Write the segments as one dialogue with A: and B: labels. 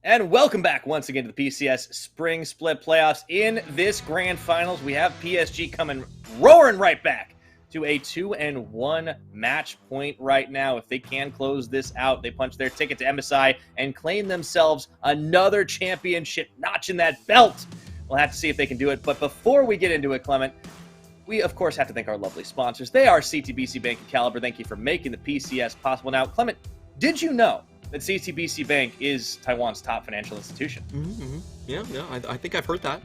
A: And welcome back once again to the PCS Spring Split Playoffs. In this grand finals, we have PSG coming roaring right back to a 2-1 match point right now. If they can close this out, they punch their ticket to MSI and claim themselves another championship notch in that belt. We'll have to see if they can do it. But before we get into it, Clement, we, of course, have to thank our lovely sponsors. They are CTBC Bank and Caliber. Thank you for making the PCS possible. Now, Clement, did you know that CTBC Bank is Taiwan's top financial institution?
B: Yeah, I think I've heard that.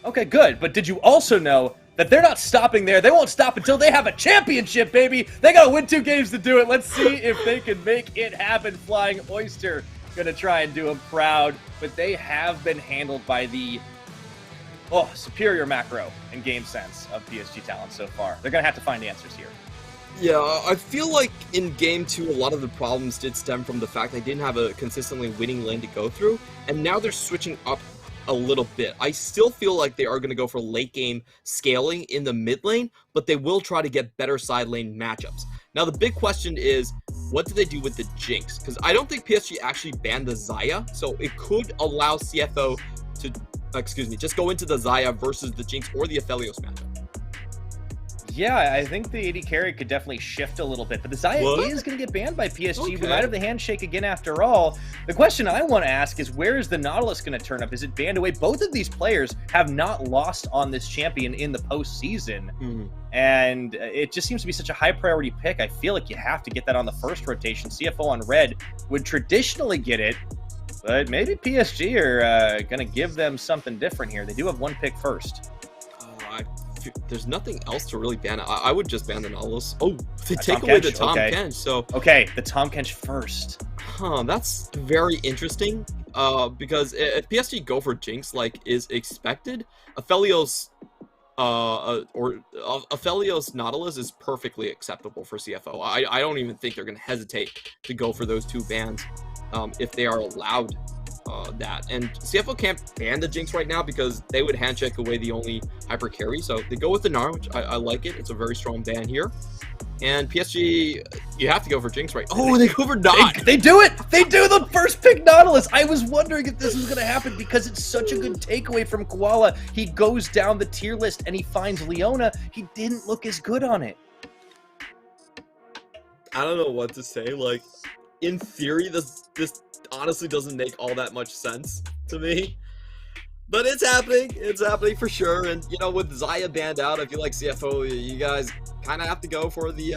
A: Okay, good. But did you also know that they're not stopping there? They won't stop until they have a championship, baby. They got to win 2 games to do it. Let's see if they can make it happen. Flying Oyster going to try and do them proud. But they have been handled by the superior macro and game sense of PSG talent so far. They're going to have to find answers here.
B: Yeah, I feel like in Game 2, a lot of the problems did stem from the fact they didn't have a consistently winning lane to go through, and now they're switching up a little bit. I still feel like they are going to go for late game scaling in the mid lane, but they will try to get better side lane matchups. Now, the big question is, what do they do with the Jinx? Because I don't think PSG actually banned the Xayah, so it could allow CFO to, just go into the Xayah versus the Jinx or the Aphelios matchup.
A: Yeah, I think the AD carry could definitely shift a little bit, but the Xayah is going to get banned by PSG. Okay. We might have the handshake again after all. The question I want to ask is, where is the Nautilus going to turn up? Is it banned away? Both of these players have not lost on this champion in the postseason, and it just seems to be such a high priority pick. I feel like you have to get that on the first rotation. CFO on red would traditionally get it, but maybe PSG are going to give them something different here. They do have 1 pick first.
B: There's nothing else to really ban. I would just ban the Nautilus. Oh, they take away the Tahm Kench. So
A: okay, the Tahm Kench first.
B: That's very interesting. Because if PSG go for Jinx like is expected, Aphelios Aphelios Nautilus is perfectly acceptable for CFO. I don't even think they're going to hesitate to go for those 2 bans if they are allowed that. And CFO can't ban the Jinx right now because they would handshake away the only hyper carry. So they go with the Gnar, which I like it. It's a very strong ban here. And PSG, you have to go for Jinx right now. Oh, they go for Nautilus.
A: They do it! They do the first pick Nautilus! I was wondering if this was going to happen because it's such a good takeaway from Koala. He goes down the tier list and he finds Leona. He didn't look as good on it.
B: I don't know what to say. Like, in theory, this honestly doesn't make all that much sense to me, but it's happening for sure. And you know, with Xayah banned out, I feel like CFO, you guys kind of have to go for the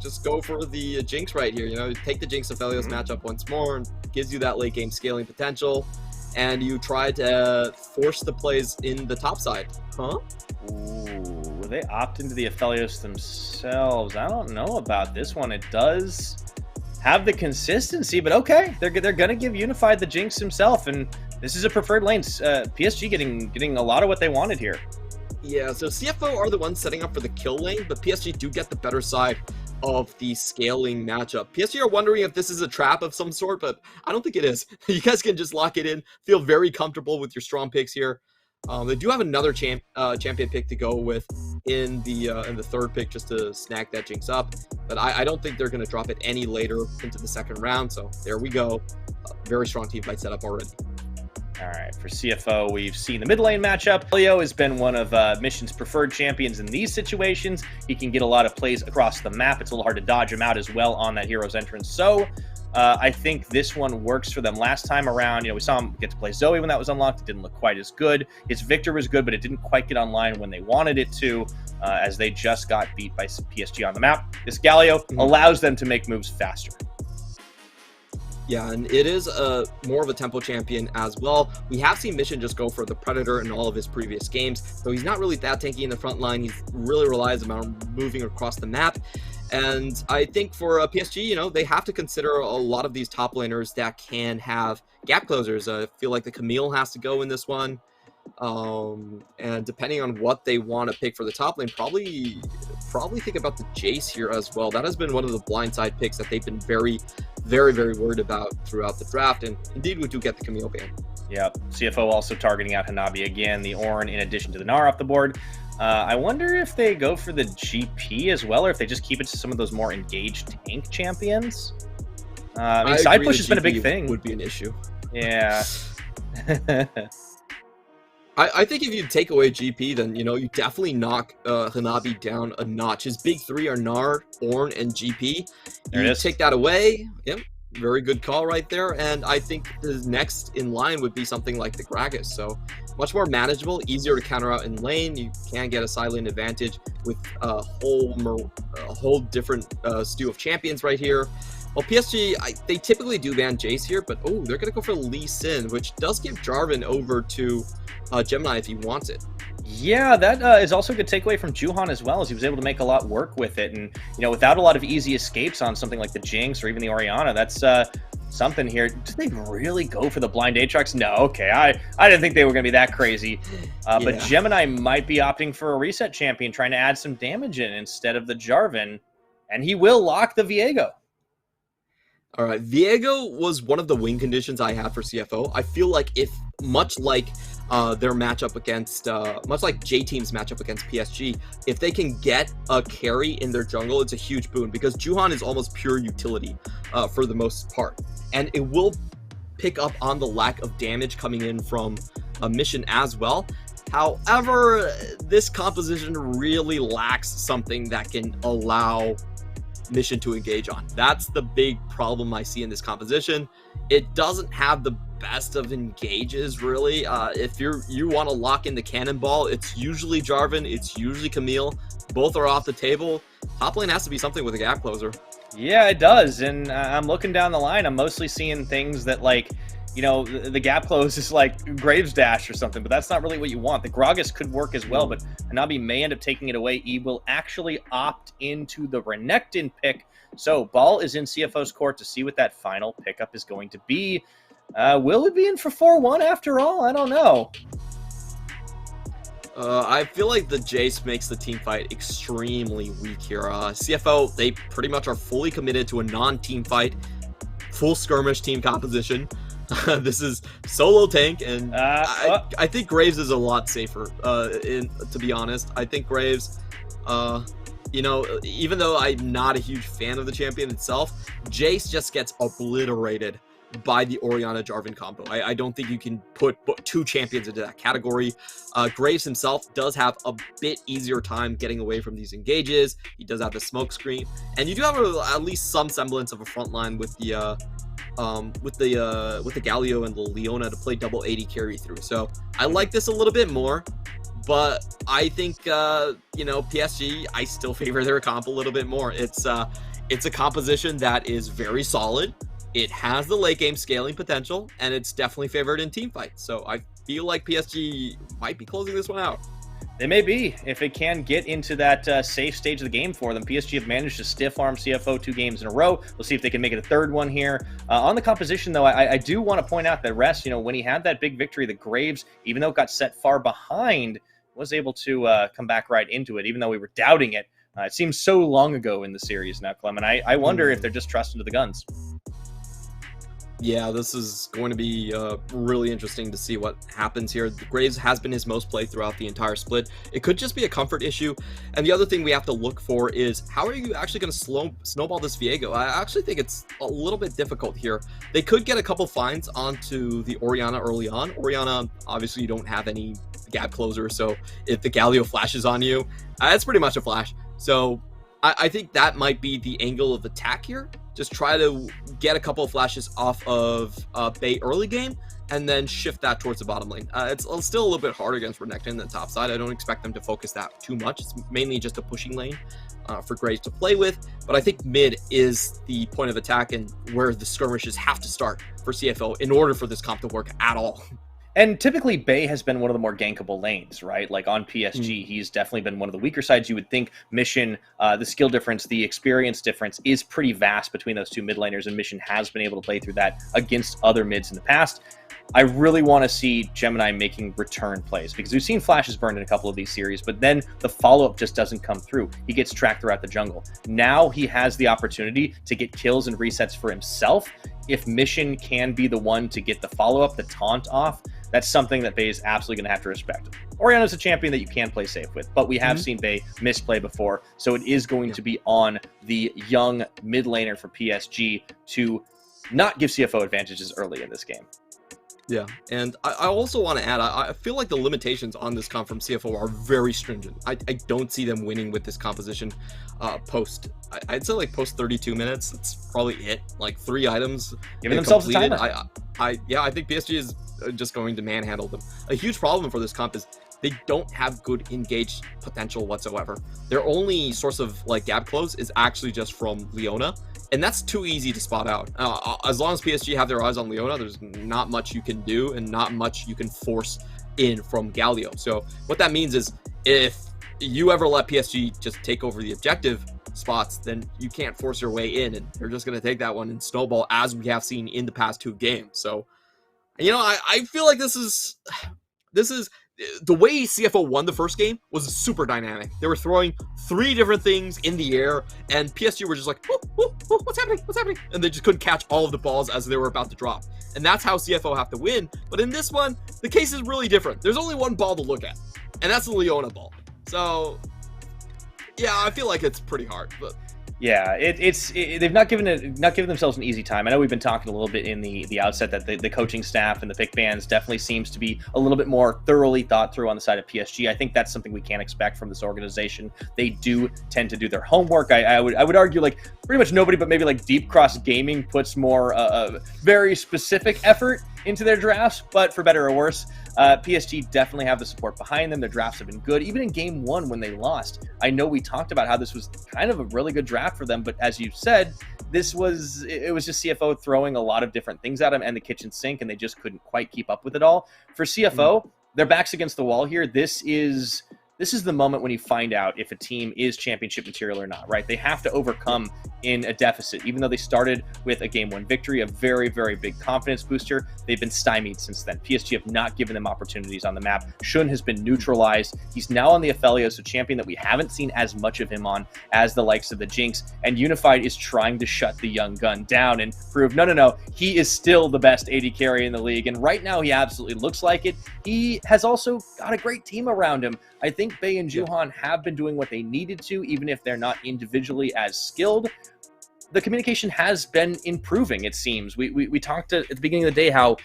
B: just go for the Jinx right here. You know, take the Jinx Aphelios matchup once more, and gives you that late game scaling potential, and you try to force the plays in the top side.
A: Ooh, they opt into the Aphelios themselves. I don't know about this one. It does have the consistency, but okay, they're gonna give Unified the Jinx himself, and this is a preferred lane. PSG getting a lot of what they wanted here.
B: Yeah, so CFO are the ones setting up for the kill lane, but PSG do get the better side of the scaling matchup. PSG are wondering if this is a trap of some sort, but I don't think it is. You guys can just lock it in, feel very comfortable with your strong picks here. They do have another champion pick to go with in the 3rd pick just to snag that Jinx up, but I don't think they're going to drop it any later into the 2nd round. So there we go, very strong team fight setup already.
A: All right, for CFO, we've seen the mid lane matchup. Leo has been one of Mission's preferred champions in these situations. He can get a lot of plays across the map. It's a little hard to dodge him out as well on that hero's entrance. So I think this one works for them. Last time around, we saw him get to play Zoe when that was unlocked. It didn't look quite as good. His Victor was good, but it didn't quite get online when they wanted it to, as they just got beat by PSG on the map. This Galio allows them to make moves faster.
B: Yeah, and it is more of a tempo champion as well. We have seen Mission just go for the Predator in all of his previous games, so he's not really that tanky in the front line. He really relies on moving across the map. And I think for PSG, they have to consider a lot of these top laners that can have gap closers. I feel like the Camille has to go in this one. And depending on what they want to pick for the top lane, probably think about the Jace here as well. That has been one of the blindside picks that they've been very, very, very worried about throughout the draft. And indeed, we do get the Camille ban.
A: Yep. CFO also targeting out Hanabi again, the Ornn in addition to the Gnar off the board. I wonder if they go for the GP as well, or if they just keep it to some of those more engaged tank champions. Side push has been a big thing.
B: Would be an issue.
A: Yeah.
B: I think if you take away GP, then, you know, you definitely knock Hanabi down a notch. His big three are Gnar, Ornn, and GP.
A: There it
B: You
A: is.
B: take that away, yep, very good call right there. And I think the next in line would be something like the Gragas. So much more manageable, easier to counter out in lane. You can get a side lane advantage with a whole different stew of champions right here. Well, PSG, they typically do ban Jace here, but oh, they're going to go for Lee Sin, which does give Jarvan over to Gemini if he wants it.
A: Yeah, that is also a good takeaway from Juhan as well, as he was able to make a lot work with it. And, you know, without a lot of easy escapes on something like the Jinx or even the Orianna, that's something here. Did they really go for the blind Aatrox? No, okay. I didn't think they were going to be that crazy. But Gemini might be opting for a reset champion, trying to add some damage in instead of the Jarvan. And he will lock the Viego.
B: All right, Viego was one of the win conditions I had for CFO. I feel like if, much like their matchup against, much like J-Team's matchup against PSG, if they can get a carry in their jungle, it's a huge boon, because Juhan is almost pure utility for the most part. And it will pick up on the lack of damage coming in from a mission as well. However, this composition really lacks something that can allow mission to engage on. That's the big problem I see in this composition. It doesn't have the best of engages, really. If you want to lock in the cannonball, it's usually Jarvan, it's usually Camille. Both are off the table. Top lane has to be something with a gap closer.
A: Yeah, it does. And I'm looking down the line, I'm mostly seeing things that, like, you know, the gap close is like Graves Dash or something, but that's not really what you want. The Gragas could work as well, but Hanabi may end up taking it away. He will actually opt into the Renekton pick. So ball is in CFO's court to see what that final pickup is going to be. Will it be in for 4-1 after all? I don't know.
B: I feel like the Jace makes the team fight extremely weak here. CFO, they pretty much are fully committed to a non-team fight, full skirmish team composition. This is solo tank, and I think Graves is a lot safer, to be honest. I think Graves, you know, even though I'm not a huge fan of the champion itself, Jace just gets obliterated by the Orianna Jarvan combo. I don't think you can put two champions into that category. Graves himself does have a bit easier time getting away from these engages. He does have the smoke screen, and you do have at least some semblance of a front line with the Galio and the Leona to play double 80 carry through. So I like this a little bit more, but I think you know, PSG, I still favor their comp a little bit more. It's a composition that is very solid. It has the late game scaling potential, and it's definitely favored in team fights. So I feel like PSG might be closing this one out.
A: They may be, if it can get into that safe stage of the game for them. PSG have managed to stiff arm CFO 2 games in a row. We'll see if they can make it a third one here. On the composition, though, I do want to point out that Rest, you know, when he had that big victory, the Graves, even though it got set far behind, was able to come back right into it, even though we were doubting it. It seems so long ago in the series now, Clem, and I wonder if they're just trusting to the guns.
B: Yeah, this is going to be really interesting to see what happens here. Graves has been his most played throughout the entire split. It could just be a comfort issue. And the other thing we have to look for is, how are you actually going to snowball this Viego? I actually think it's a little bit difficult here. They could get a couple finds onto the Orianna early on. Orianna, obviously you don't have any gap closer, so if the Galio flashes on you, it's pretty much a flash. So I think that might be the angle of attack here. Just try to get a couple of flashes off of Bay early game, and then shift that towards the bottom lane. It's still a little bit harder against Renekton in the top side. I don't expect them to focus that too much. It's mainly just a pushing lane for Graves to play with. But I think mid is the point of attack and where the skirmishes have to start for CFO in order for this comp to work at all.
A: And typically, Bay has been one of the more gankable lanes, right? Like on PSG, he's definitely been one of the weaker sides. You would think Mission, the skill difference, the experience difference is pretty vast between those two mid laners, and Mission has been able to play through that against other mids in the past. I really want to see Gemini making return plays, because we've seen flashes burned in a couple of these series, but then the follow-up just doesn't come through. He gets tracked throughout the jungle. Now he has the opportunity to get kills and resets for himself. If Mission can be the one to get the follow-up, the taunt off, that's something that Bay is absolutely going to have to respect. Orianna's a champion that you can play safe with, but we have seen Bay misplay before, so it is going to be on the young mid laner for PSG to not give CFO advantages early in this game.
B: Yeah, and I also want to add, I feel like the limitations on this comp from CFO are very stringent. I don't see them winning with this composition I'd say like post 32 minutes. That's probably it. Like 3 items
A: Giving themselves
B: completed.
A: a timer.
B: I think PSG is just going to manhandle them. A huge problem for this comp is they don't have good engaged potential whatsoever. Their only source of like gap close is actually just from Leona, and that's too easy to spot out. As long as PSG have their eyes on Leona, there's not much you can do and not much you can force in from Galio. So what that means is if you ever let PSG just take over the objective spots, then you can't force your way in, and they're just going to take that one and snowball, as we have seen in the past 2 games. So, you know, I feel like this is the way CFO won the first game was super dynamic. They were throwing 3 different things in the air, and PSG were just like, what's happening? What's happening? And they just couldn't catch all of the balls as they were about to drop. And that's how CFO have to win. But in this one, the case is really different. There's only one ball to look at, and that's the Leona ball. So, yeah, I feel like it's pretty hard. But
A: yeah, they've not given themselves an easy time. I know we've been talking a little bit in the outset that the coaching staff and the pick bands definitely seems to be a little bit more thoroughly thought through on the side of PSG. I think that's something we can't expect from this organization. They do tend to do their homework. I would argue like pretty much nobody but maybe like Deep Cross Gaming puts more very specific effort into their drafts, but for better or worse, PSG definitely have the support behind them. Their drafts have been good. Even in game 1 when they lost, I know we talked about how this was kind of a really good draft for them, but as you said, it was just CFO throwing a lot of different things at them and the kitchen sink, and they just couldn't quite keep up with it all. For CFO, their back's against the wall here. This is the moment when you find out if a team is championship material or not, right? They have to overcome in a deficit. Even though they started with a game 1 victory, a very, very big confidence booster, they've been stymied since then. PSG have not given them opportunities on the map. Shun has been neutralized. He's now on the Aphelios, a champion that we haven't seen as much of him on as the likes of the Jinx, and Unified is trying to shut the young gun down and prove, no, he is still the best AD carry in the league, and right now he absolutely looks like it. He has also got a great team around him. I think Bei and Juhan have been doing what they needed to, even if they're not individually as skilled. The communication has been improving, it seems. We talked at the beginning of the day how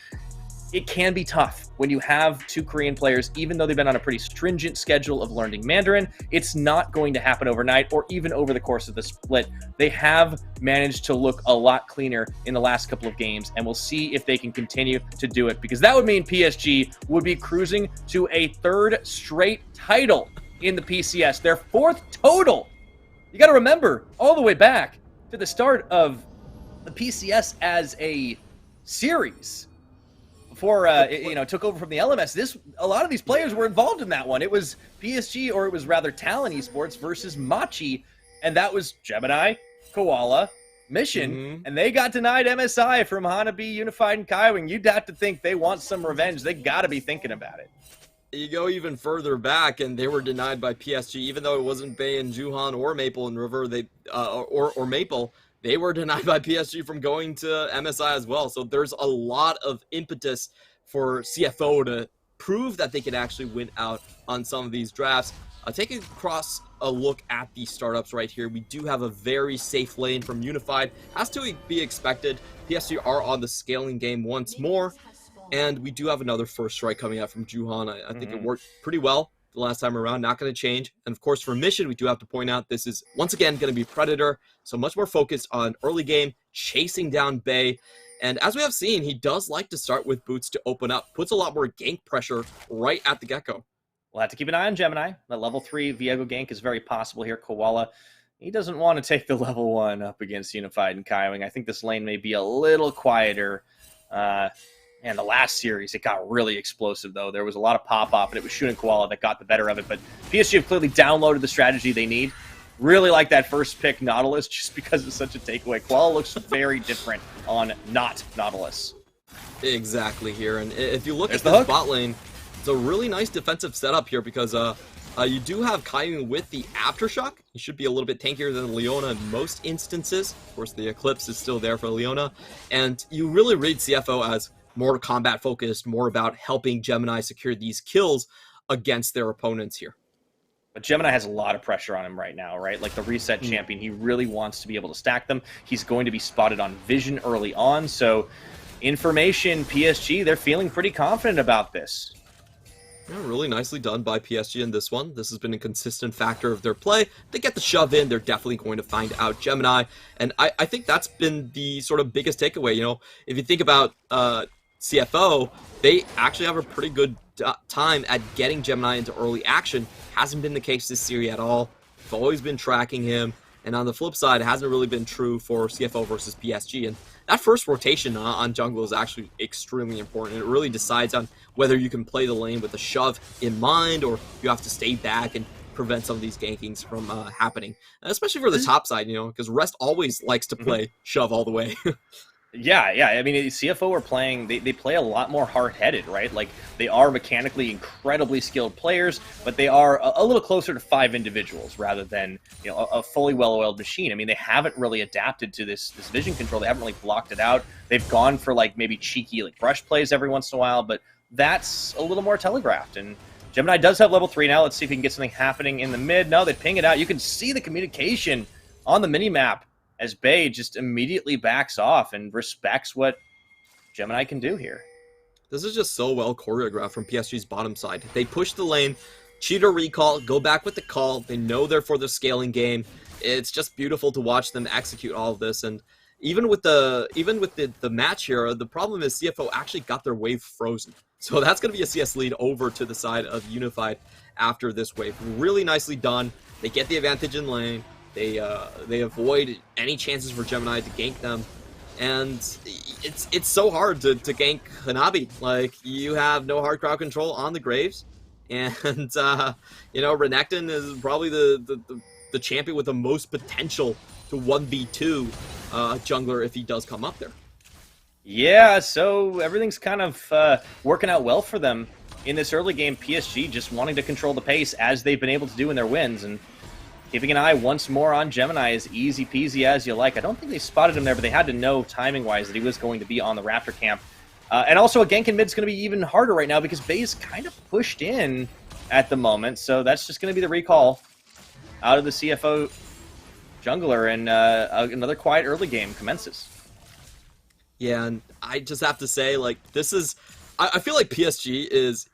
A: it can be tough when you have 2 Korean players, even though they've been on a pretty stringent schedule of learning Mandarin. It's not going to happen overnight or even over the course of the split. They have managed to look a lot cleaner in the last couple of games, and we'll see if they can continue to do it, because that would mean PSG would be cruising to a 3rd straight title in the PCS, their 4th total. You got to remember, all the way back to the start of the PCS as a series, before took over from the LMS, a lot of these players were involved in that one. It was PSG, or it was rather Talon Esports versus Machi, and that was Gemini, Koala, Mission, and they got denied MSI from Hanabi, Unified, and Kaiwing. You'd have to think they want some revenge. They got to be thinking about it.
B: You go even further back, and they were denied by PSG, even though it wasn't Bei and Juhan or Maple and River. Or Maple. They were denied by PSG from going to MSI as well. So there's a lot of impetus for CFO to prove that they can actually win out on some of these drafts. Taking across a look at the startups right here, we do have a very safe lane from Unified. Has to be expected. PSG are on the scaling game once more. And we do have another first strike coming out from Juhan. I think it worked pretty well the last time around, not going to change. And of course, for Mission, we do have to point out this is once again going to be Predator, so much more focused on early game, chasing down Bei. And as we have seen, he does like to start with boots to open up, puts a lot more gank pressure right at the get-go.
A: We'll have to keep an eye on Gemini. The level 3 Viego gank is very possible here. Koala, he doesn't want to take the level 1 up against Unified and Kaiwing. I think this lane may be a little quieter. And the last series, it got really explosive, though. There was a lot of pop-off, and it was Shun and Koala that got the better of it. But PSG have clearly downloaded the strategy they need. Really like that first pick, Nautilus, just because it's such a takeaway. Koala looks very different on not Nautilus.
B: Exactly here. And if you look at the bot lane, it's a really nice defensive setup here because you do have Kaiwing with the Aftershock. He should be a little bit tankier than Leona in most instances. Of course, the Eclipse is still there for Leona. And you really read CFO as more combat focused, more about helping Gemini secure these kills against their opponents here.
A: But Gemini has a lot of pressure on him right now, right? Like the reset champion, he really wants to be able to stack them. He's going to be spotted on vision early on, so information, PSG, they're feeling pretty confident about this.
B: Yeah, really nicely done by PSG in this one. This has been a consistent factor of their play. They get the shove in, they're definitely going to find out Gemini. And I think that's been the sort of biggest takeaway. You know, if you think about CFO, they actually have a pretty good time at getting Gemini into early action. Hasn't been the case this series at all. They've always been tracking him. And on the flip side, it hasn't really been true for CFO versus PSG. And that first rotation on jungle is actually extremely important. It really decides on whether you can play the lane with a shove in mind or you have to stay back and prevent some of these gankings from happening. And especially for the top side, you know, because Rest always likes to play shove all the way.
A: Yeah. I mean, CFO are playing, they play a lot more hard-headed, right? Like, they are mechanically incredibly skilled players, but they are a little closer to 5 individuals rather than, you know, a fully well-oiled machine. I mean, they haven't really adapted to this vision control. They haven't really blocked it out. They've gone for, like, maybe cheeky, like, brush plays every once in a while, but that's a little more telegraphed. And Gemini does have level 3 now. Let's see if we can get something happening in the mid. No, they ping it out. You can see the communication on the mini-map as Bay just immediately backs off and respects what Gemini can do here.
B: This is just so well choreographed from PSG's bottom side. They push the lane, cheater recall, go back with the call. They know they're for the scaling game. It's just beautiful to watch them execute all of this. And even with the match here, the problem is CFO actually got their wave frozen. So that's going to be a CS lead over to the side of Unified after this wave. Really nicely done. They get the advantage in lane. They avoid any chances for Gemini to gank them, and it's so hard to gank Hanabi. Like, you have no hard crowd control on the Graves, and you know, Renekton is probably the champion with the most potential to 1v2 jungler if he does come up there.
A: Yeah, so everything's kind of working out well for them in this early game. PSG just wanting to control the pace as they've been able to do in their wins, and keeping an eye once more on Gemini is easy peasy as you like. I don't think they spotted him there, but they had to know timing-wise that he was going to be on the Raptor camp. And also a gank in mid is going to be even harder right now because Bay's kind of pushed in at the moment. So that's just going to be the recall out of the CFO jungler, and another quiet early game commences.
B: Yeah, and I just have to say, like, this is... I feel like PSG is...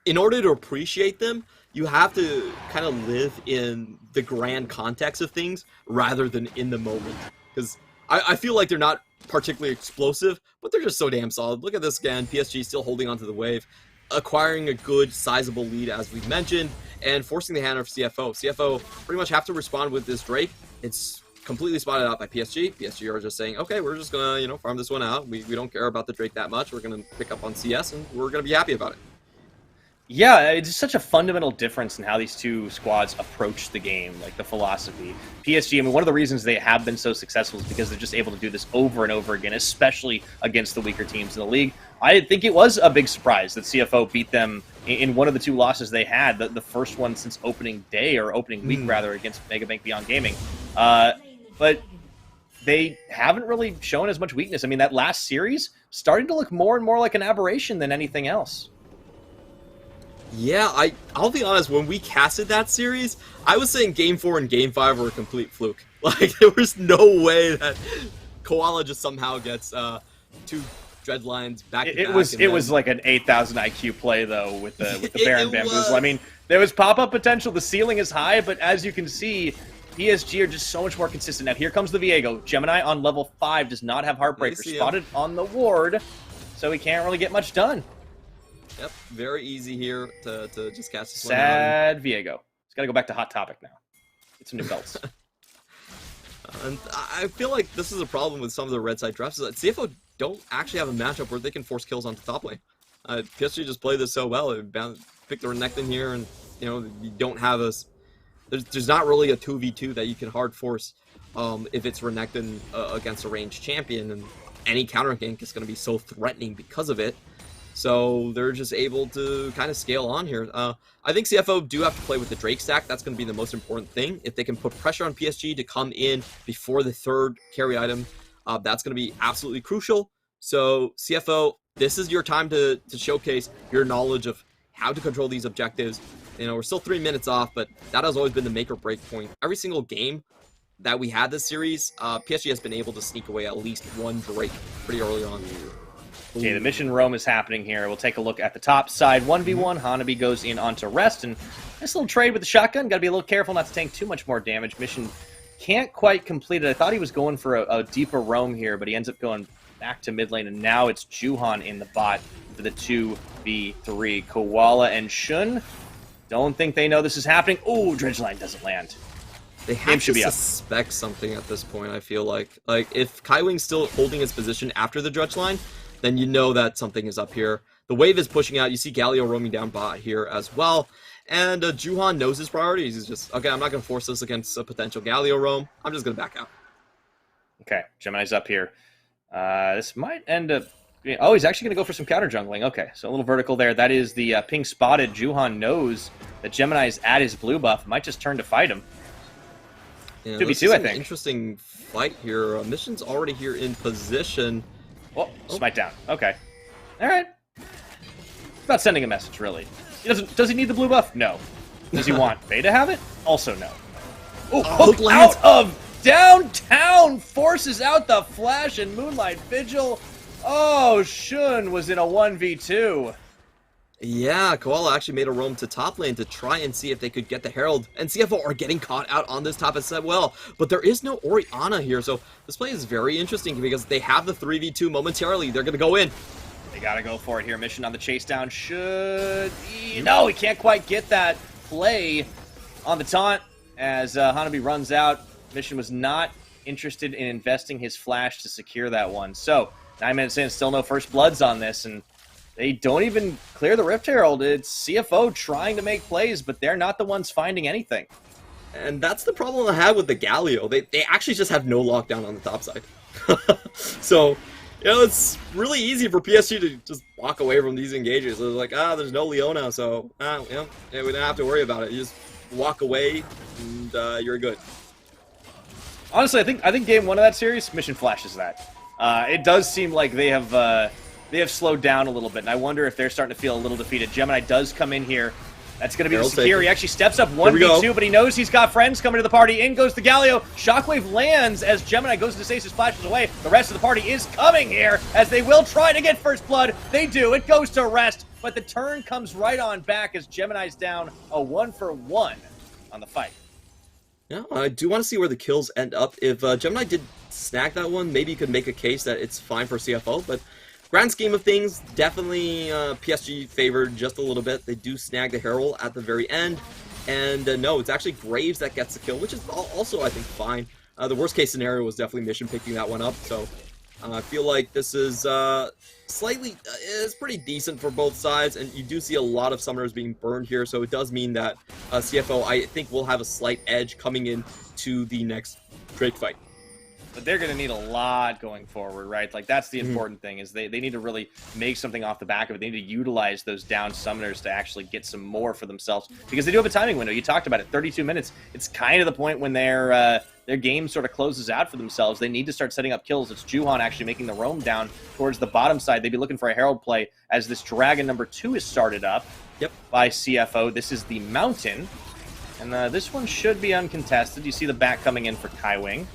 B: in order to appreciate them, you have to kind of live in the grand context of things rather than in the moment. Because I feel like they're not particularly explosive, but they're just so damn solid. Look at this again. PSG still holding onto the wave, acquiring a good, sizable lead, as we've mentioned, and forcing the hand of CFO. CFO pretty much have to respond with this Drake. It's completely spotted out by PSG. PSG are just saying, okay, we're just going to, you know, farm this one out. We don't care about the Drake that much. We're going to pick up on CS, and we're going to be happy about it.
A: Yeah, it's such a fundamental difference in how these two squads approach the game, like the philosophy. PSG, I mean, one of the reasons they have been so successful is because they're just able to do this over and over again, especially against the weaker teams in the league. I think it was a big surprise that CFO beat them in one of the 2 losses they had, the first one since opening day, or opening week rather, against Megabank Beyond Gaming. But they haven't really shown as much weakness. I mean, that last series starting to look more and more like an aberration than anything else.
B: Yeah, I'll be honest, when we casted that series, I was saying Game 4 and Game 5 were a complete fluke. Like, there was no way that Koala just somehow gets 2 Dreadlines back to back.
A: It was like an 8,000 IQ play, though, with the Baron Bamboozle. I mean, there was pop-up potential, the ceiling is high, but as you can see, PSG are just so much more consistent. Now, here comes the Viego. Gemini on level 5 does not have Heartbreaker, spotted on the ward, so he can't really get much done.
B: Yep, very easy here to just cast this
A: Sad one out. Viego. He's got to go back to Hot Topic now. Get some new belts.
B: And I feel like this is a problem with some of the red side drafts. Is that CFO don't actually have a matchup where they can force kills onto top lane. PSG just played this so well. They picked the Renekton here, and you know, you don't have a... There's not really a 2v2 that you can hard force if it's Renekton against a ranged champion, and any counter gank is going to be so threatening because of it. So they're just able to kind of scale on here. I think CFO do have to play with the Drake stack. That's going to be the most important thing. If they can put pressure on PSG to come in before the 3rd carry item, that's going to be absolutely crucial. So CFO, this is your time to showcase your knowledge of how to control these objectives. You know, we're still 3 minutes off, but that has always been the make or break point. Every single game that we had this series, PSG has been able to sneak away at least 1 Drake pretty early on.
A: Okay, the mission roam is happening here. We'll take a look at the top side. 1v1, Hanabi goes in onto rest, and nice little trade with the shotgun. Got to be a little careful not to take too much more damage. Mission can't quite complete it. I thought he was going for a deeper roam here, but he ends up going back to mid lane, and now it's Juhan in the bot for the 2v3. Koala and Shun don't think they know this is happening. Oh, Dredgeline doesn't land.
B: They have to suspect something at this point, I feel like. Like, if Kaiwing's still holding his position after the dredge line, then you know that something is up here. The wave is pushing out. You see Galio roaming down bot here as well. And Juhan knows his priorities. He's just, okay, I'm not going to force this against a potential Galio roam. I'm just going to back out.
A: Okay, Gemini's up here. This might end up... Oh, he's actually going to go for some counter jungling. Okay, so a little vertical there. That is the ping spotted. Juhan knows that Gemini's at his blue buff. Might just turn to fight him.
B: Yeah,
A: 2v2, I think.
B: Interesting fight here. Mission's already here in position.
A: Oh, smite down. Okay. All right. It's about sending a message, really. Does he need the blue buff? No. Does he want Faye to have it? Also no. Oh, hook out of downtown forces out the flash and Moonlight Vigil. Oh, Shun was in a 1v2.
B: Yeah, Koala actually made a roam to top lane to try and see if they could get the Herald. And CFO are getting caught out on this top as well. But there is no Orianna here, so this play is very interesting because they have the 3v2 momentarily. They're going to go in.
A: They got to go for it here. Mission on the chase down should be... No, he can't quite get that play on the taunt as Hanabi runs out. Mission was not interested in investing his flash to secure that one. So, 9 minutes in, still no first bloods on this, and they don't even clear the Rift Herald. It's CFO trying to make plays, but they're not the ones finding anything.
B: And that's the problem I had with the Galio. They actually just have no lockdown on the top side. So, you know, it's really easy for PSG to just walk away from these engages. It's like, there's no Leona, so, we don't have to worry about it. You just walk away, and you're good.
A: Honestly, I think game 1 of that series, Mission flashes that. It does seem like they have slowed down a little bit, and I wonder if they're starting to feel a little defeated. Gemini does come in here. That's going to be the secure. He actually steps up 1v2, but he knows he's got friends coming to the party. In goes the Galio. Shockwave lands as Gemini goes to Stasis, flashes away. The rest of the party is coming here as they will try to get first blood. They do. It goes to rest, but the turn comes right on back as Gemini's down a 1-for-1 on the fight.
B: Yeah, I do want to see where the kills end up. If Gemini did snag that one, maybe you could make a case that it's fine for CFO, but grand scheme of things, definitely PSG favored just a little bit. They do snag the Herald at the very end, and no, it's actually Graves that gets the kill, which is also, I think, fine. The worst case scenario was definitely Mission picking that one up, so I feel like this is it's pretty decent for both sides, and you do see a lot of summoners being burned here, so it does mean that CFO, I think, will have a slight edge coming in to the next Drake fight.
A: But they're going to need a lot going forward, right? Like, that's the important thing, is they need to really make something off the back of it. They need to utilize those down summoners to actually get some more for themselves, because they do have a timing window. You talked about it, 32 minutes. It's kind of the point when their game sort of closes out for themselves. They need to start setting up kills. It's Juhan actually making the roam down towards the bottom side. They'd be looking for a Herald play as this Dragon number 2 is started up by CFO. This is the Mountain, and this one should be uncontested. You see the back coming in for Kaiwing.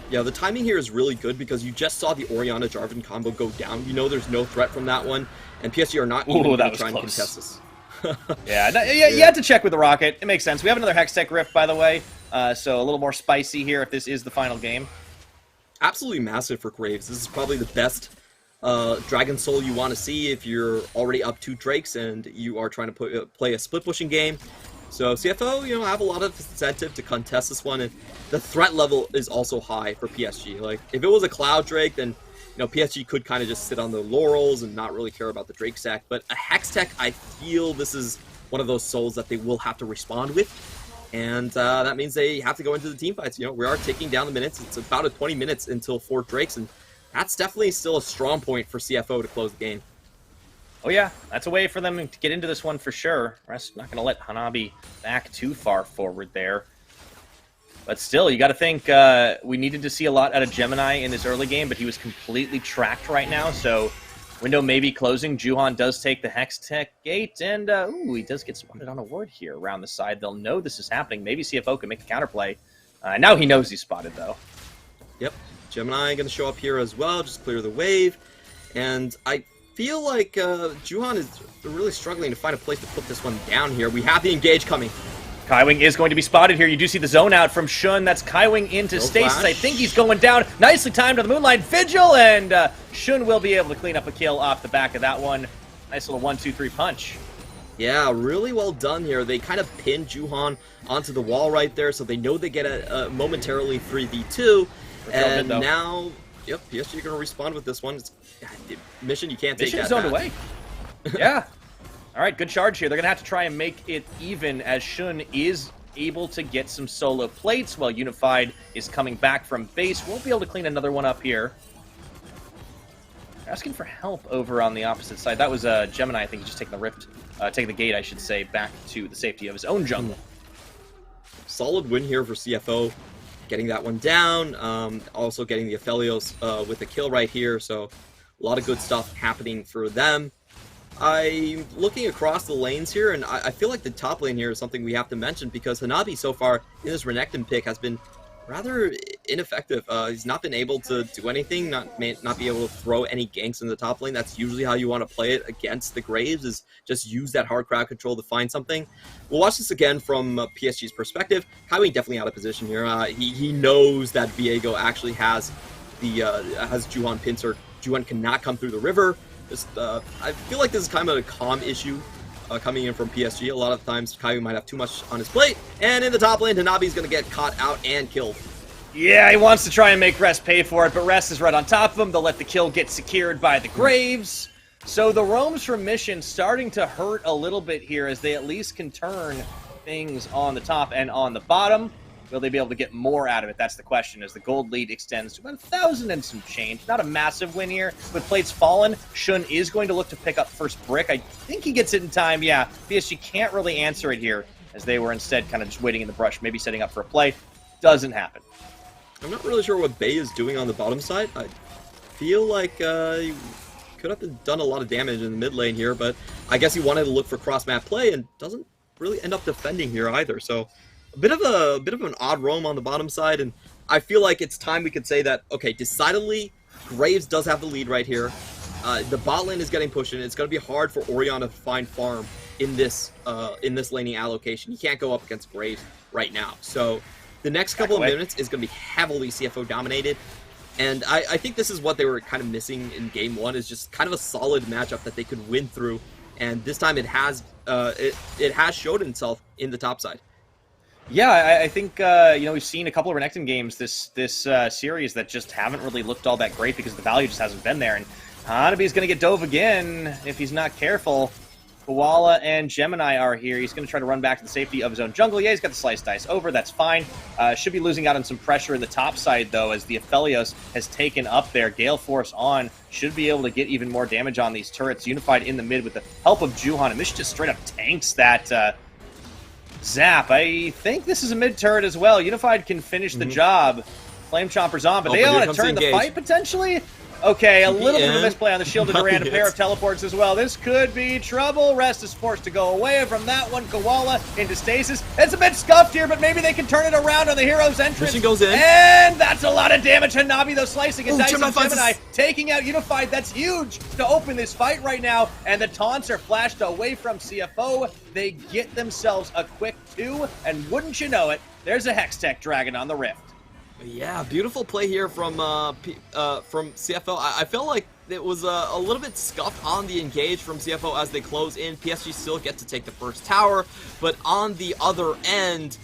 B: Yeah, the timing here is really good because you just saw the Orianna-Jarvan combo go down. You know there's no threat from that one, and PSG are not even going to try and contest this.
A: You had to check with the Rocket. It makes sense. We have another Hextech Rift, by the way, so a little more spicy here if this is the final game.
B: Absolutely massive for Graves. This is probably the best Dragon Soul you want to see if you're already up 2 Drakes and you are trying to play a split-pushing game. So CFO, have a lot of incentive to contest this one, and the threat level is also high for PSG. Like, if it was a Cloud Drake, then PSG could kind of just sit on the laurels and not really care about the Drake stack. But a Hextech, I feel this is one of those souls that they will have to respond with, and that means they have to go into the team fights. We are taking down the minutes. It's about 20 minutes until 4 Drakes, and that's definitely still a strong point for CFO to close the game.
A: Oh yeah, that's a way for them to get into this one for sure. Rest not going to let Hanabi back too far forward there. But still, you got to think we needed to see a lot out of Gemini in this early game, but he was completely tracked right now, so window may be closing. Juhan does take the Hextech gate, and he does get spotted on a ward here around the side. They'll know this is happening. Maybe CFO can make a counterplay. Now he knows he's spotted, though.
B: Yep, Gemini going to show up here as well, just clear the wave. And I feel like Juhan is really struggling to find a place to put this one down here. We have the engage coming.
A: Kaiwing is going to be spotted here. You do see the zone out from Shun. That's Kaiwing into
B: No
A: stasis.
B: flash.
A: I think he's going down. Nicely timed on the Moonlight Vigil, and Shun will be able to clean up a kill off the back of that one. Nice little 1-2-3 punch.
B: Yeah, really well done here. They kind of pinned Juhan onto the wall right there, so they know they get a momentarily 3v2. And now, yep, PSG are going to respond with this one. It's, Mission, you can't take that.
A: Mission's zoned away. Yeah. All right, good charge here. They're going to have to try and make it even as Shun is able to get some solo plates while Unified is coming back from base. Won't be able to clean another one up here. Asking for help over on the opposite side. That was Gemini, I think, just taking the rift, taking the gate, I should say, back to the safety of his own jungle.
B: Solid win here for CFO, getting that one down. Also getting the Aphelios with a kill right here, so a lot of good stuff happening for them. I'm looking across the lanes here, and I feel like the top lane here is something we have to mention because Hanabi so far in this Renekton pick has been rather ineffective. He's not been able to do anything, not be able to throw any ganks in the top lane. That's usually how you want to play it against the Graves, is just use that hard crowd control to find something. We'll watch this again from PSG's perspective. Kaiwing definitely out of position here. He knows that Viego actually has the has Juhan pincer. Juhan cannot come through the river. Just, I feel like this is kind of a calm issue coming in from PSG. A lot of times, Kaiwing might have too much on his plate. And in the top lane, Hanabi's going to get caught out and killed.
A: Yeah, he wants to try and make Rest pay for it, but Rest is right on top of him. They'll let the kill get secured by the Graves. So the roams from Mission starting to hurt a little bit here as they at least can turn things on the top and on the bottom. Will they be able to get more out of it? That's the question, as the gold lead extends to 1,000 and some change. Not a massive win here, but plates fallen. Shun is going to look to pick up first brick. I think he gets it in time. Yeah, PSG can't really answer it here, as they were instead kind of just waiting in the brush, maybe setting up for a play. Doesn't happen.
B: I'm not really sure what Bay is doing on the bottom side. I feel like he could have done a lot of damage in the mid lane here, but I guess he wanted to look for cross-map play and doesn't really end up defending here either. So a bit of an odd roam on the bottom side, and I feel like it's time we could say that, okay, decidedly, Graves does have the lead right here. The bot lane is getting pushed in. It's going to be hard for Orianna to find farm in this laning allocation. He can't go up against Graves right now. So the next couple of minutes is going to be heavily CFO dominated, and I think this is what they were kind of missing in Game 1, is just kind of a solid matchup that they could win through, and this time it has showed itself in the top side.
A: Yeah, I think we've seen a couple of Renekton games this series that just haven't really looked all that great because the value just hasn't been there. And Hanabi's going to get dove again if he's not careful. Koala and Gemini are here. He's going to try to run back to the safety of his own jungle. Yeah, he's got the slice dice over. That's fine. Should be losing out on some pressure in the top side, though, as the Aphelios has taken up there. Gale Force on. Should be able to get even more damage on these turrets. Unified in the mid with the help of Juhan. And this just straight up tanks that Zap. I think this is a mid turret as well. Unified can finish the job. Flame Chomper's on, but they want to turn the fight potentially. Okay, a little bit of a misplay on the shield of Durand, a pair of teleports as well. This could be trouble. Rest is forced to go away from that one. Koala into stasis. It's a bit scuffed here, but maybe they can turn it around on the hero's entrance.
B: Mission goes in.
A: And that's a lot of damage. Hanabi, though, slicing and dicing Gemini, taking out Unified. That's huge to open this fight right now. And the taunts are flashed away from CFO. They get themselves a quick 2, and wouldn't you know it, there's a Hextech Dragon on the Rift.
B: Yeah, beautiful play here from CFO. I felt like it was a little bit scuffed on the engage from CFO as they close in. PSG still get to take the first tower, but on the other end,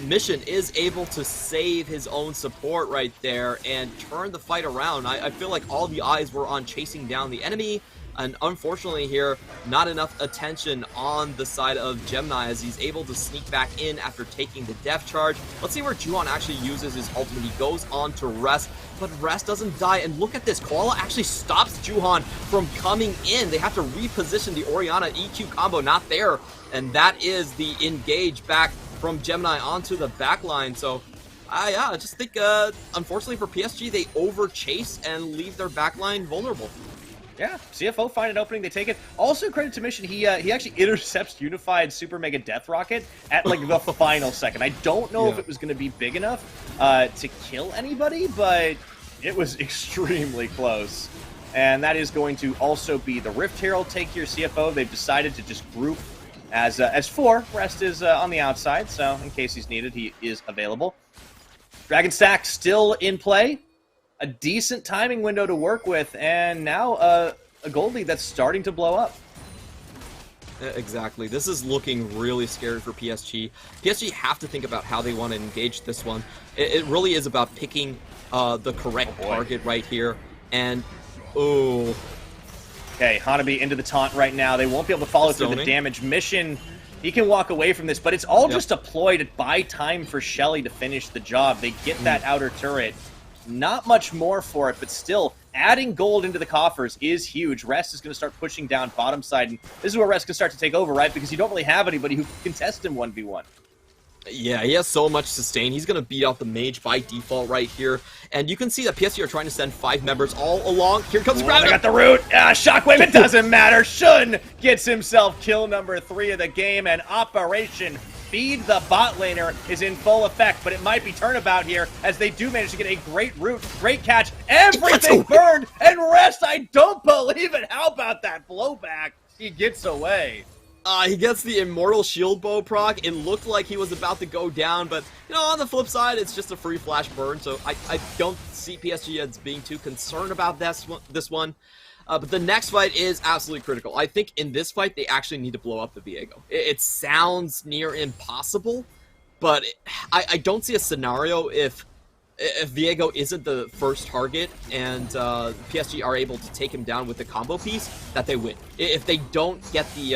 B: Mission is able to save his own support right there and turn the fight around. I feel like all the eyes were on chasing down the enemy, and unfortunately here, not enough attention on the side of Gemini as he's able to sneak back in after taking the death charge. Let's see where Juhan actually uses his ultimate. He goes on to Rest, but Rest doesn't die. And look at this, Koala actually stops Juhan from coming in. They have to reposition the Orianna EQ combo, not there. And that is the engage back from Gemini onto the backline. So yeah, I just think, unfortunately for PSG, they over-chase and leave their backline vulnerable.
A: Yeah, CFO find an opening, they take it. Also, credit to Mission, he actually intercepts Unified Super Mega Death Rocket at, like, the final second. I don't know if it was going to be big enough to kill anybody, but it was extremely close. And that is going to also be the Rift Herald take your CFO. They've decided to just group as 4. Rest is on the outside, so in case he's needed, he is available. Dragon Stack still in play. A decent timing window to work with, and now a gold lead that's starting to blow up.
B: Exactly. This is looking really scary for PSG. PSG have to think about how they want to engage this one. It really is about picking the correct target right here. And, oh.
A: Okay, Hanabi into the taunt right now. They won't be able to follow through the damage. Mission, he can walk away from this, but it's all just a ploy to buy time for Shelly to finish the job. They get that outer turret. Not much more for it, but still, adding gold into the coffers is huge. Rest is going to start pushing down bottom side, and this is where Rest can start to take over, right? Because you don't really have anybody who can contest him 1v1.
B: Yeah, he has so much sustain. He's going to beat out the mage by default right here. And you can see that PSG are trying to send 5 members all along. Here comes Grab.
A: They got the root. Shockwave, it doesn't matter. Shun gets himself kill number 3 of the game, and Operation Feed the bot laner is in full effect, but it might be turnabout here as they do manage to get a great root, great catch, everything burned, and Rest, I don't believe it. How about that blowback? He gets away.
B: He gets the Immortal Shield Bow proc. It looked like he was about to go down, but, you know, on the flip side, it's just a free flash burn, so I don't see PSG as being too concerned about this one. But the next fight is absolutely critical. I think in this fight, they actually need to blow up the Viego. It sounds near impossible, but I don't see a scenario if Viego isn't the first target and PSG are able to take him down with the combo piece, that they win. If they don't get the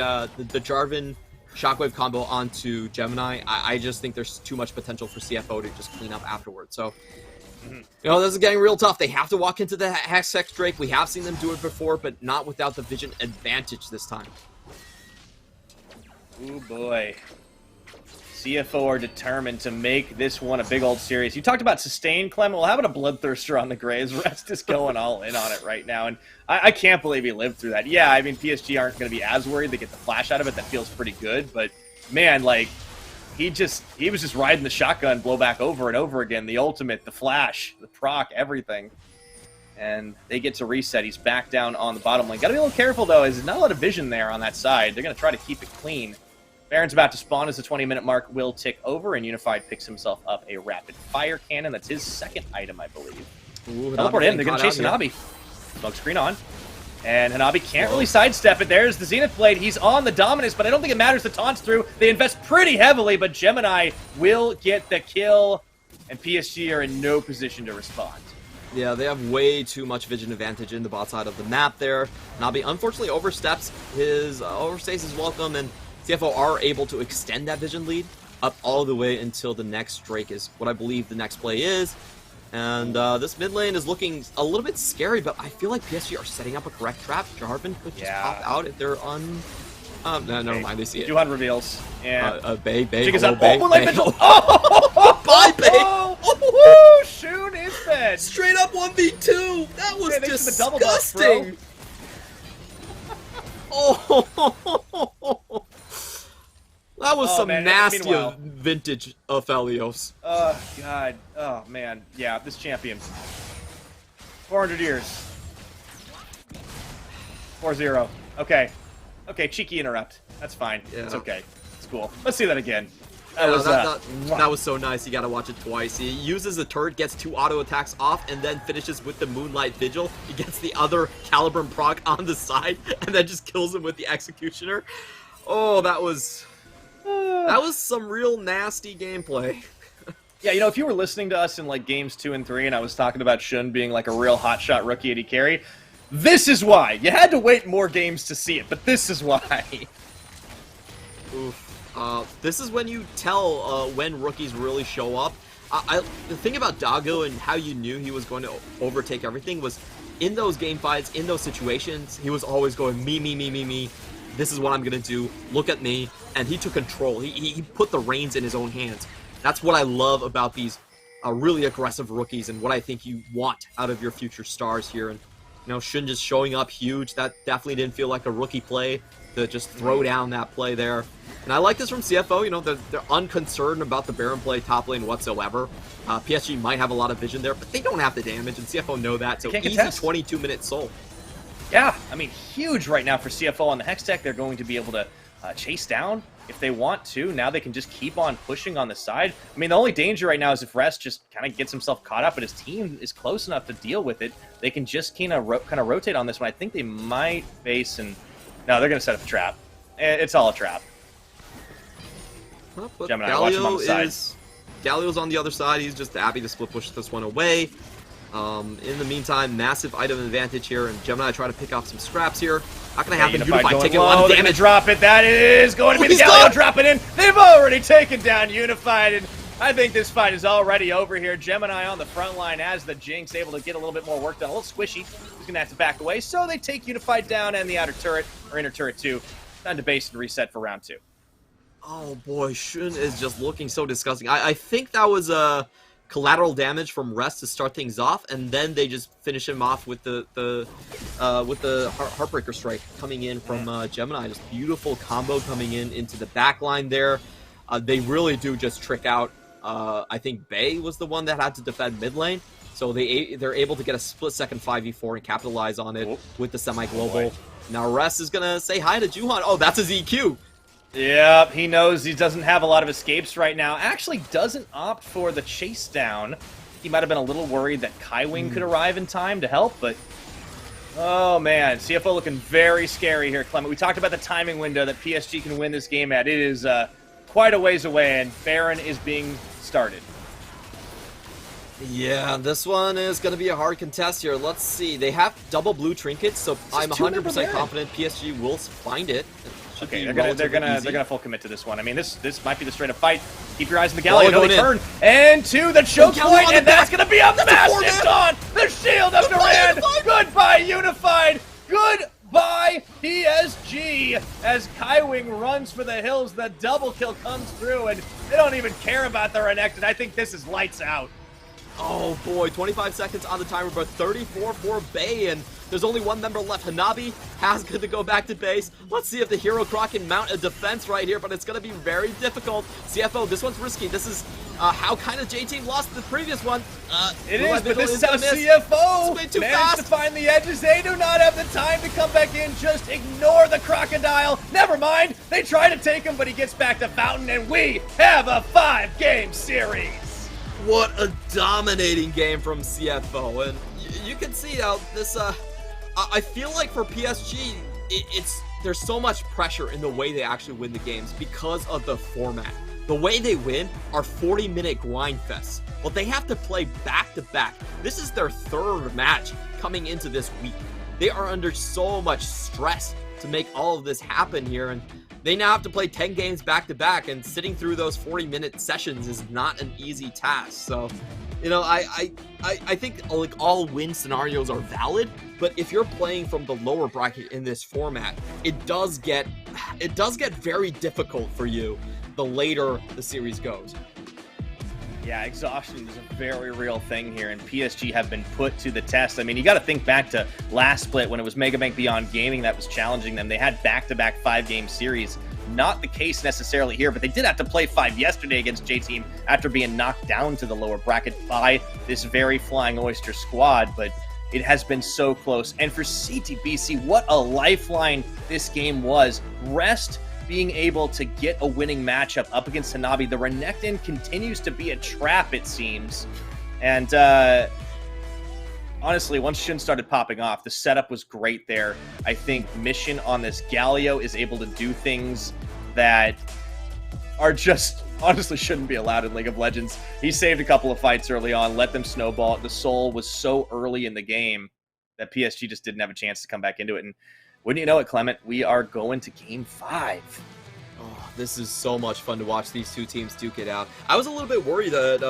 B: Jarvan Shockwave combo onto Gemini, I just think there's too much potential for CFO to just clean up afterwards. So, you know, this is getting real tough. They have to walk into the Hextech Drake. We have seen them do it before, but not without the vision advantage this time.
A: Oh boy. CFO are determined to make this one a big old series. You talked about sustain, Clem. Well, how about a Bloodthirster on the Graves? Rest is going all in on it right now, and I can't believe he lived through that. Yeah, I mean, PSG aren't going to be as worried. They get the flash out of it. That feels pretty good, but man, like, he was just riding the shotgun blowback over and over again. The ultimate, the flash, the proc, everything. And they get to reset. He's back down on the bottom lane. Got to be a little careful, though, as there's not a lot of vision there on that side. They're going to try to keep it clean. Baron's about to spawn as the 20-minute mark will tick over, and Unified picks himself up a rapid fire cannon. That's his second item, I believe.
B: Ooh,
A: teleport in. They're going to chase Hanabi. Smoke screen on. And Hanabi can't really sidestep it. There's the Zenith Blade. He's on the Dominus, but I don't think it matters. The taunt's through. They invest pretty heavily, but Gemini will get the kill, and PSG are in no position to respond.
B: Yeah, they have way too much vision advantage in the bot side of the map there. Hanabi unfortunately overstays his welcome, and CFO are able to extend that vision lead up all the way until the next Drake is what I believe the next play is. And this mid lane is looking a little bit scary, but I feel like PSG are setting up a correct trap. Jarvan could just pop out if they're on... no, never mind, they see it.
A: 200 reveals. And
B: Bay,
A: Jig is up.
B: Bay,
A: Moonlight
B: Bay.
A: Vigil. Oh!
B: Bye, Bay!
A: Oh! Woo! Shun is fed.
B: Straight up 1v2! That was disgusting!
A: Buff,
B: Oh! That was some
A: man,
B: nasty
A: meanwhile,
B: vintage Aphelios.
A: Oh, God. Oh, man. Yeah, this champion. 400 years. 4-0. Okay. Okay, cheeky interrupt. That's fine. Yeah. It's okay. It's cool. Let's see that again.
B: That was so nice. You gotta watch it twice. He uses the turret, gets 2 auto attacks off, and then finishes with the Moonlight Vigil. He gets the other Caliburn proc on the side, and then just kills him with the Executioner. Oh, that was some real nasty gameplay.
A: Yeah, you know, if you were listening to us in, like, games 2 and 3, and I was talking about Shun being, like, a real hotshot rookie AD carry, this is why. You had to wait more games to see it, but this is why.
B: Oof. This is when you tell when rookies really show up. The thing about Dago and how you knew he was going to overtake everything was in those game fights, in those situations, he was always going, me. This is what I'm going to do. Look at me. And he took control. He put the reins in his own hands. That's what I love about these really aggressive rookies and what I think you want out of your future stars here. And, you know, Shun just showing up huge. That definitely didn't feel like a rookie play to just throw down that play there. And I like this from CFO. You know, they're unconcerned about the Baron play top lane whatsoever. PSG might have a lot of vision there, but they don't have the damage, and CFO know that. So easy 22-minute soul.
A: Yeah, I mean, huge right now for CFO on the Hex Tech. They're going to be able to chase down if they want to. Now they can just keep on pushing on the side. I mean, the only danger right now is if Rest just kind of gets himself caught up, but his team is close enough to deal with it. They can just kind of rotate on this one. I think they might face and... No, they're going to set up a trap. It's all a trap.
B: Well, but
A: Gemini, watch him on the side.
B: Galio's on the other side. He's just happy to split push this one away. In the meantime, massive item advantage here, and Gemini try to pick off some scraps here. Not gonna happen. Unified taking a lot of damage.
A: Drop it. That is going to be the Galio dropping in. They've already taken down Unified, and I think this fight is already over here. Gemini on the front line as the Jinx, able to get a little bit more work done. A little squishy. He's gonna have to back away, so they take Unified down and the outer turret, or inner turret too. Time to base and reset for round 2.
B: Oh boy, Shun is just looking so disgusting. I think that was collateral damage from Rest to start things off, and then they just finish him off with the Heartbreaker Strike coming in from Gemini. Just beautiful combo coming into the back line there. They really do just trick out. I think Bay was the one that had to defend mid lane, so they're able to get a split-second 5v4 and capitalize on it with the semi-global. Now Rest is gonna say hi to Juhan. Oh, that's his EQ.
A: Yep, he knows he doesn't have a lot of escapes right now. Actually doesn't opt for the chase down. He might have been a little worried that Kaiwing could arrive in time to help, but... Oh, man. CFO looking very scary here, Clement. We talked about the timing window that PSG can win this game at. It is quite a ways away, and Baron is being started.
B: Yeah, this one is going to be a hard contest here. Let's see. They have double blue trinkets, so I'm 100% confident PSG will find it.
A: Okay, they're gonna full commit to this one. I mean, this might be the straight up fight. Keep your eyes on the Galio. No, they turn into the choke point, and that's gonna be a massive taunt. The shield of Duran. Goodbye, Unified. Goodbye, PSG. As Kaiwing runs for the hills, the double kill comes through, and they don't even care about the Renekton. I think this is lights out.
B: Oh boy, 25 seconds on the timer, but 34 for Bay, and there's only one member left. Hanabi has to go back to base. Let's see if the Hero Croc can mount a defense right here, but it's going to be very difficult. CFO, this one's risky. This is how kind of J-Team lost the previous one.
A: It is, but this is how CFO managed to find the edges. They do not have the time to come back in. Just ignore the Crocodile. Never mind. They try to take him, but he gets back to Fountain, and we have a 5-game series.
B: What a dominating game from CFO, and you can see how this, I feel like for PSG, there's so much pressure in the way they actually win the games because of the format. The way they win are 40-minute grind fests, but they have to play back-to-back. This is their 3rd match coming into this week. They are under so much stress to make all of this happen here, and they now have to play 10 games back-to-back, and sitting through those 40-minute sessions is not an easy task. So, you know, I think like all win scenarios are valid, but if you're playing from the lower bracket in this format, it does get very difficult for you the later the series goes.
A: Yeah, exhaustion is a very real thing here, and PSG have been put to the test. I mean, you got to think back to last split when it was Megabank Beyond Gaming that was challenging them. They had back-to-back 5-game series. Not the case necessarily here, but they did have to play 5 yesterday against J-Team after being knocked down to the lower bracket by this very Flying Oyster squad, but it has been so close. And for CTBC, what a lifeline this game was. Rest being able to get a winning matchup up against Hanabi. The Renekton continues to be a trap, it seems. And honestly, once Shun started popping off, the setup was great there. I think Mission on this Galio is able to do things that are just honestly shouldn't be allowed in League of Legends. He saved a couple of fights early on, let them snowball. The Soul was so early in the game that PSG just didn't have a chance to come back into it. And wouldn't you know it, Clement, we are going to Game 5.
B: Oh, this is so much fun to watch these two teams duke it out. I was a little bit worried that,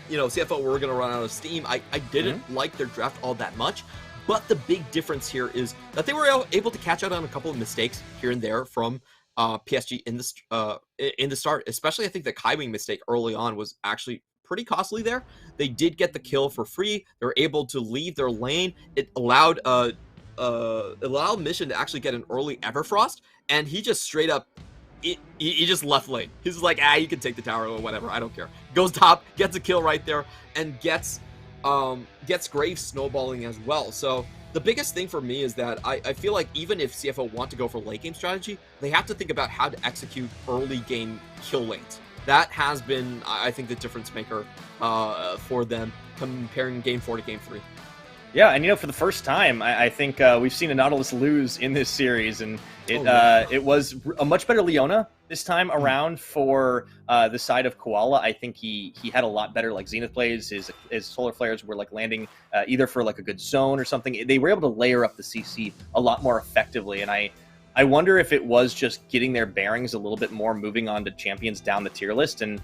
B: CFO were going to run out of steam. I didn't like their draft all that much, but the big difference here is that they were able to catch out on a couple of mistakes here and there from PSG in the start. Especially, I think the Kaiwing mistake early on was actually pretty costly there. They did get the kill for free. They were able to leave their lane. It allowed Mission to actually get an early Everfrost, and he just straight up he just left lane. He's like, you can take the tower or whatever, I don't care. Goes top, gets a kill right there, and gets Graves snowballing as well. So The biggest thing for me is that I feel like even if CFO want to go for late game strategy, they have to think about how to execute early game kill lanes. That has been, I think, the difference maker for them comparing Game 4 to Game 3.
A: Yeah, and for the first time, I think we've seen a Nautilus lose in this series, and it was a much better Leona this time around for the side of Koala. I think he had a lot better like Zenith plays. His solar flares were like landing either for like a good zone or something. They were able to layer up the CC a lot more effectively, and I wonder if it was just getting their bearings a little bit more, moving on to champions down the tier list, and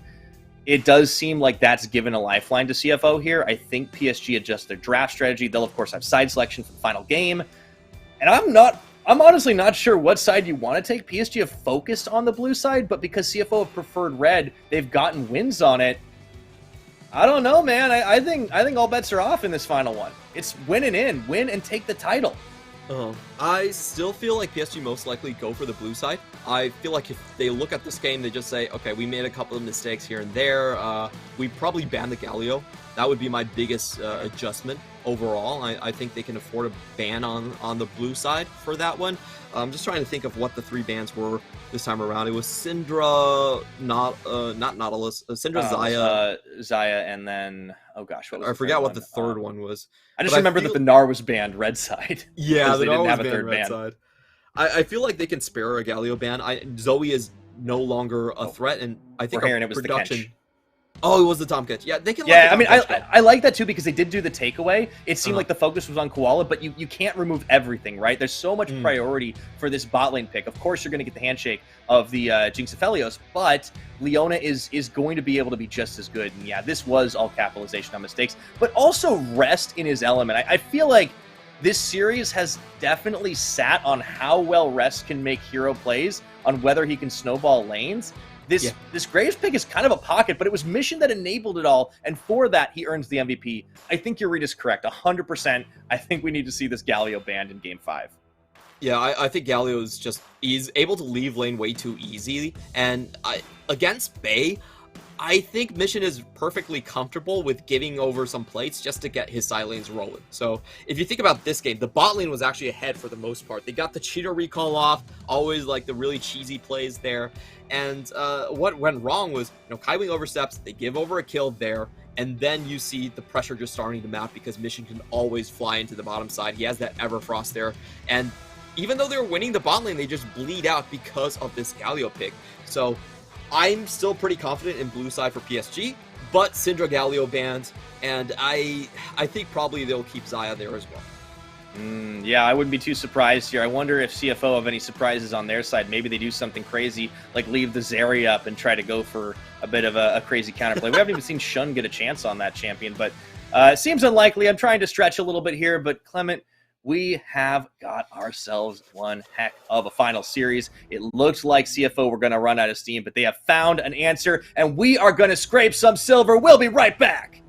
A: it does seem like that's given a lifeline to CFO here. I think PSG adjusts their draft strategy. They'll, of course, have side selection for the final game. And I'm honestly not sure what side you want to take. PSG have focused on the blue side, but because CFO have preferred red, they've gotten wins on it. I don't know, man. I think all bets are off in this final one. It's win and take the title.
B: I still feel like PSG most likely go for the blue side. I feel like if they look at this game, they just say, okay, we made a couple of mistakes here and there. We probably ban the Galio. That would be my biggest adjustment overall. I think they can afford a ban on the blue side for that one. I'm just trying to think of what the 3 bans were this time around. It was Syndra, not Nautilus, Syndra,
A: Xayah, and then, oh gosh, what was
B: I forgot what the third one was.
A: I just remember that the Gnar was banned red side.
B: Yeah,
A: they didn't have a
B: banned
A: third
B: red
A: ban.
B: Side. I feel like they can spare a Galio ban. Zoe is no longer a threat, and I think
A: it was
B: production.
A: the Kench.
B: Oh, it was the Tom Kench. Yeah, they can.
A: Yeah, I mean, I like that too because they did do the takeaway. It seemed like the focus was on Koala, but you can't remove everything, right? There's so much priority for this bot lane pick. Of course, you're going to get the handshake of the Jinx Aphelios, but Leona is going to be able to be just as good. And yeah, this was all capitalization on mistakes, but also rest in his element. I feel like this series has definitely sat on how well Rest can make hero plays, on whether he can snowball lanes. This Graves pick is kind of a pocket, but it was Mission that enabled it all, and for that, he earns the MVP. I think your read is correct, 100%. I think we need to see this Galio banned in Game 5.
B: Yeah, I think Galio is he's able to leave lane way too easy, and against Bay, I think Mission is perfectly comfortable with giving over some plates just to get his side lanes rolling. So if you think about this game, the bot lane was actually ahead for the most part. They got the cheater recall off, always like the really cheesy plays there. And what went wrong was, Kaiwing oversteps, they give over a kill there, and then you see the pressure just starting to mount because Mission can always fly into the bottom side. He has that Everfrost there, and even though they're winning the bot lane, they just bleed out because of this Galio pick. So I'm still pretty confident in blue side for PSG, but Syndra Galio bans, and I think probably they'll keep Xayah there as well.
A: Yeah, I wouldn't be too surprised here. I wonder if CFO have any surprises on their side. Maybe they do something crazy, like leave the Zeri up and try to go for a bit of a crazy counterplay. We haven't even seen Shun get a chance on that champion, but it seems unlikely. I'm trying to stretch a little bit here, but Clement, we have got ourselves one heck of a final series. It looks like CFO were going to run out of steam, but they have found an answer, and we are going to scrape some silver. We'll be right back.